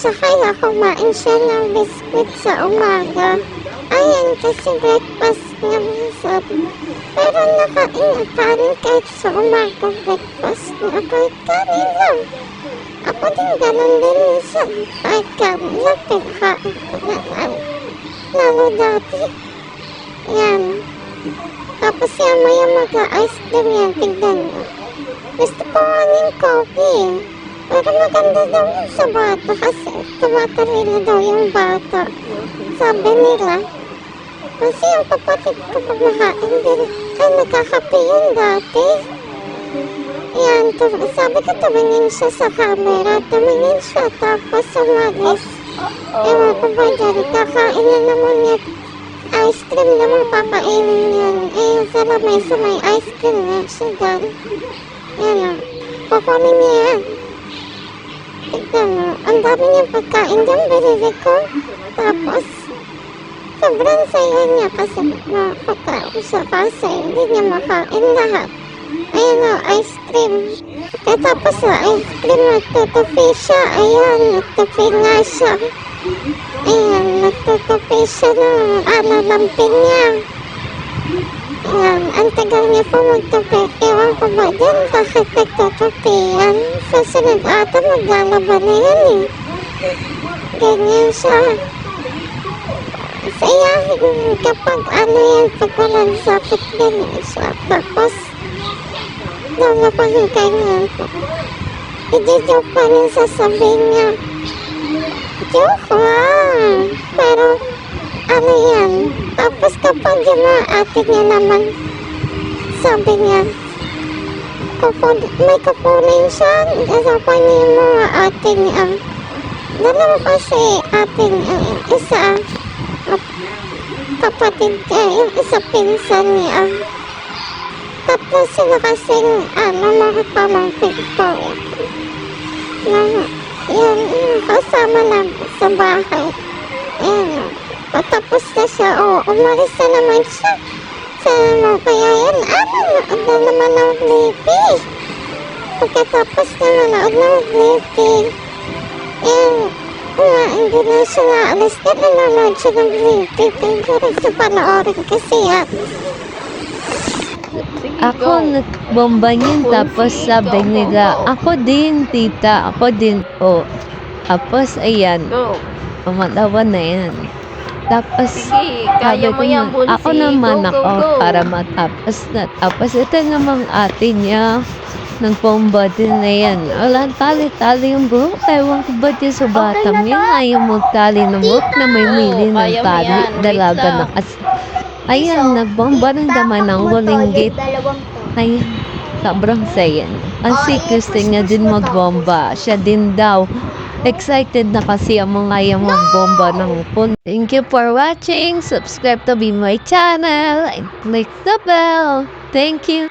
Kaya kumain siya ng biskwit sa umaga. Ayan kasi breakfast niya minsan. Pero nakain kanin kahit sa umaga breakfast niya. Kahit kanin lang. Ako din ganun din minsan. Kahit kanin lang pinakain ko na. Lalo dati. Yan. Tapos yan maya mag-ice cream yan. Tignan mo. Gusto ko ng coffee. Pero maganda daw sa bata kasi tumatalino daw yung bata. Sabi nila. Kasi yung kapatid ko kumakain din. Ay nagkakape yun dati. Yan. Sabi ko tumingin siya sa camera. Tumingin siya tapos umalis. Ewan ko ba dyan. Kakain na naman niya. Ice cream naman papainin yan. Eh sa lamay sa may ice cream na siya dyan. Yan o. Kukunin niya yan. Tignan mo. Ang dami niyang pagkain dyan. Binili ko. Tapos, sobrang saya niya kasi makakain siya kasi hindi niya makain lahat. Ayan o, ice cream. Kaya tapos sa ice cream, nagtutupi siya. Ayan, nagtupi nga siya. Ayan, nagtutupi siya ng alalampin niya. Ayan, ang tagal niya po magtupi. Ewan ko ba dyan, bakit nagtutupi yan? Susunod ata maglalaban na yan eh. Ganyan siya. Sayahin kapag ano yan, pag walang sakit ganyan siya. Tapos, nalapahin ganyan po. I-joke pa rin sasabihin niya. Joke lang. Pero, ano yan? Tapos kapag yung mga ate niya naman, sabi niya, may kukunin siya. Kasama niya yung mga ate niya. Dalawa kasi ate niya. Isa, kapatid niya, yung isa pinsan niya. Tatlo sila kasing, mga pamangkin ko. Yan, kasama lang sa bahay. Yan, patapos na siya, umalis na naman siya. Kaya yan, na naman ng Blippi. Pagkatapos na nanood ng Blippi, yan, hindi na siya naalis na nanonood siya ng Blippi. Pero rin sa panoorin kasi yan. Ako nagbomba niyan tapos sabi nila, ako din tita, ako din po. Tapos ayan, pumatawa na yan. Tapos sabi ko nun, ako naman ako para matapos na. Tapos ito namang ate niya, nagbomba din na yan. Wala, tali-tali yung buhok. Ewan ko ba din sa batang yan, ayaw magtali ng buhok na may mili ng tali. Dalaga na kasi. Ayan, nagbomba ng naman ng huling gate. Ayan, sobrang saya. Ang si Christine niya din magbomba. Siya din daw. Excited na kasi ang mga yung magbomba ng phone. Thank you for watching. Subscribe to be my channel. And click the bell. Thank you.